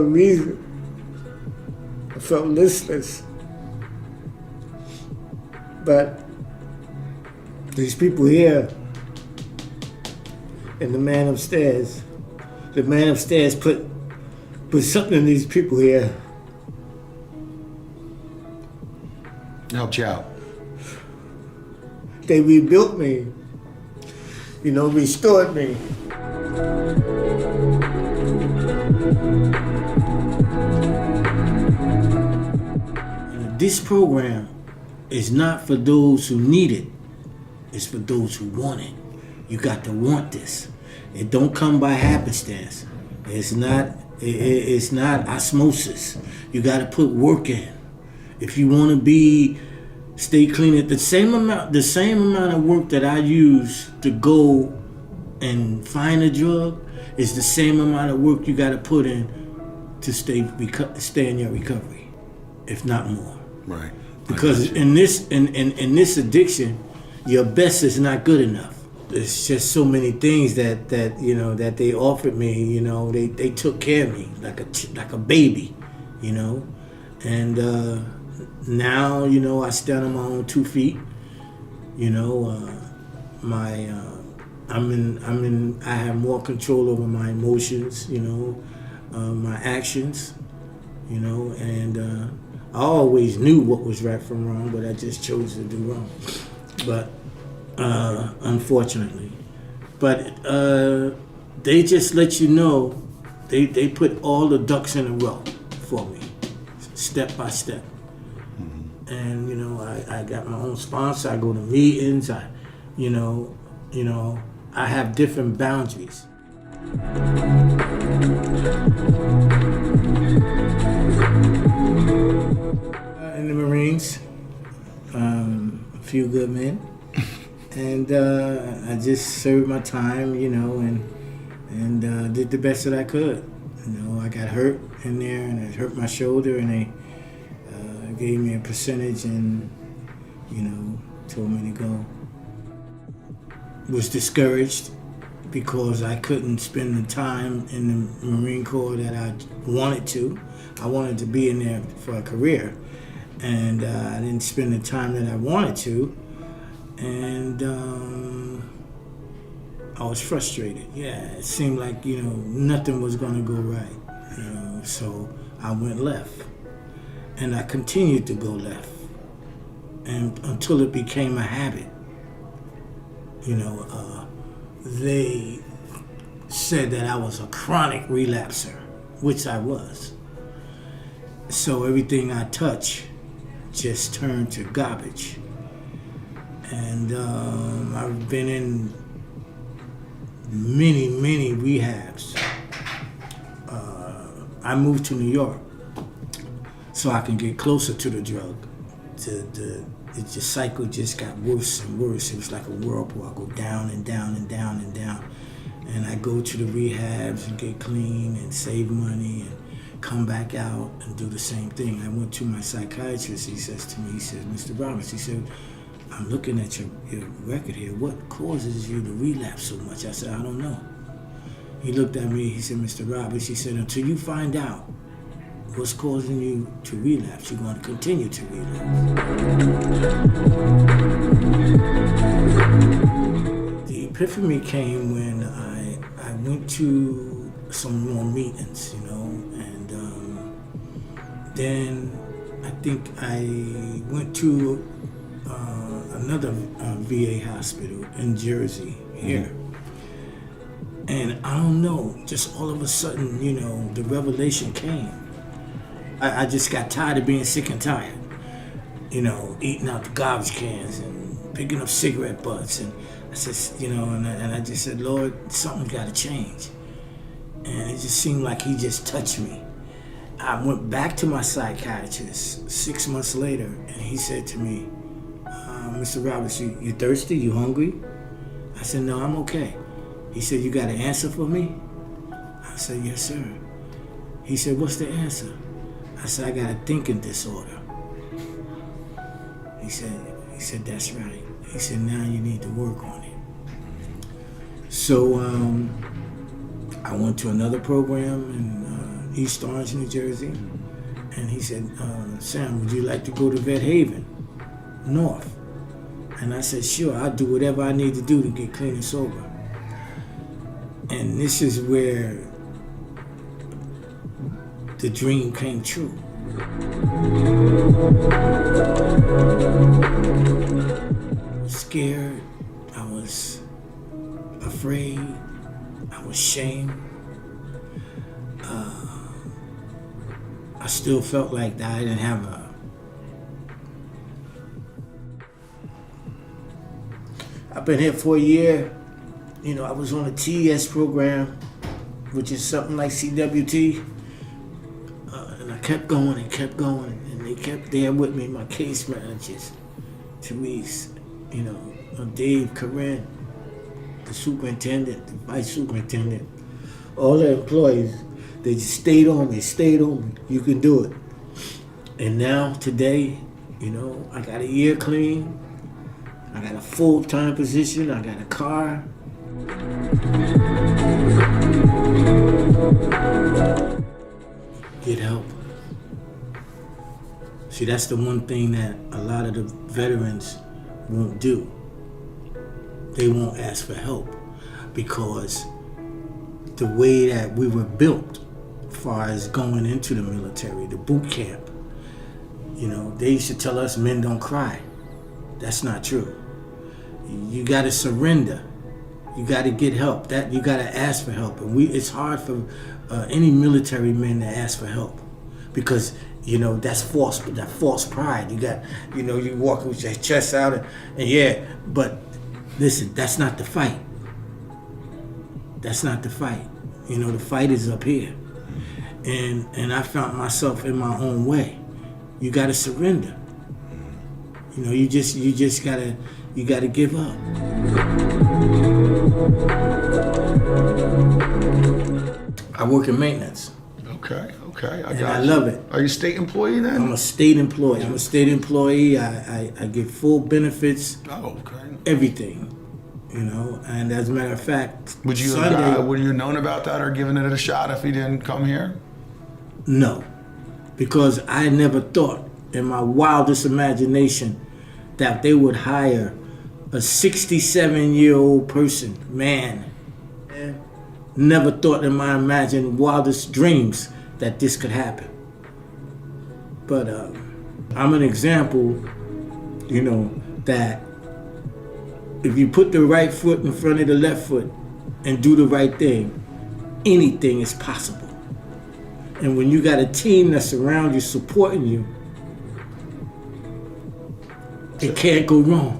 a reason. I felt listless. But these people here and the man upstairs put something in these people here. Helped you out. They rebuilt me, restored me. This program is not for those who need it. It's for those who want it. You got to want this. It don't come by happenstance. It's not osmosis. You got to put work in. If you want to stay clean, at the same amount of work that I use to go and find a drug is the same amount of work you got to put in to stay in your recovery, if not more. Right. Because in this addiction, your best is not good enough. There's just so many things that they offered me. They took care of me like a baby, and now I stand on my own 2 feet. I have more control over my emotions. My actions. And I always knew what was right from wrong, but I just chose to do wrong. But unfortunately, they just let you know, they put all the ducks in a row for me, step by step. Mm-hmm. And I got my own sponsor. I go to meetings. I have different boundaries. In the Marines, a few good men, and I just served my time, and did the best that I could. I got hurt in there, and it hurt my shoulder, and they gave me a percentage, and told me to go. Was discouraged because I couldn't spend the time in the Marine Corps that I wanted to. I wanted to be in there for a career, and I didn't spend the time that I wanted to, and I was frustrated. Yeah, it seemed like nothing was going to go right. So I went left, and I continued to go left, and until it became a habit. They said that I was a chronic relapser, which I was. So everything I touch just turned to garbage. And I've been in many rehabs. I moved to New York so I can get closer to the drug. The cycle just got worse and worse. It was like a whirlpool. I go down and down and down and down. And I go to the rehabs and get clean and save money and come back out and do the same thing. I went to my psychiatrist. He says to me, Mr. Roberts, he said, I'm looking at your record here. What causes you to relapse so much? I said, I don't know. He looked at me, he said, Mr. Roberts, he said, until you find out what's causing you to relapse, you're going to continue to relapse. The epiphany came when I went to some more meetings, and then I think I went to another VA hospital in Jersey here. And I don't know, just all of a sudden, the revelation came. I just got tired of being sick and tired, eating out the garbage cans and picking up cigarette butts. And I said, and I just said, Lord, something's got to change. And it just seemed like he just touched me. I went back to my psychiatrist 6 months later, and he said to me, Mr. Roberts, you thirsty? You hungry? I said, no, I'm okay. He said, you got an answer for me? I said, yes, sir. He said, what's the answer? I said, I got a thinking disorder. He said, that's right. He said, now you need to work on it. So I went to another program in East Orange, New Jersey. And he said, Sam, would you like to go to Vet Haven, North? And I said, sure, I'll do whatever I need to do to get clean and sober. And this is where the dream came true. I was scared, I was afraid, I was ashamed. I still felt like I didn't have I've been here for a year. You know, I was on a TES program, which is something like CWT. And I kept going and they kept there with me, my case managers, Therese, you know, Dave, Corinne, the superintendent, the vice superintendent, all the employees. They just stayed on me. You can do it. And now, today, you know, I got a year clean. I got a full-time position. I got a car. Get help. See, that's the one thing that a lot of the veterans won't do. They won't ask for help because the way that we were built, as far as going into the military, the boot camp, you know, they used to tell us men don't cry. That's not true. You got to surrender. You got to get help. That you got to ask for help. And it's hard for any military men to ask for help because, you know, that's false pride. You got, you know, you walk with your chest out and yeah, but listen, that's not the fight. That's not the fight. You know, the fight is up here. And I found myself in my own way. You gotta surrender. You know, you just gotta give up. I work in maintenance. Okay. I love it. Are you a state employee then? I'm a state employee. I get full benefits. Oh, okay. Everything. You know, and as a matter of fact, Would you known about that or given it a shot if he didn't come here? No, because I never thought in my wildest imagination that they would hire a 67-year-old person, man. Never thought in my wildest dreams that this could happen. But I'm an example, you know, that if you put the right foot in front of the left foot and do the right thing, anything is possible. And when you got a team that's around you supporting you, it can't go wrong.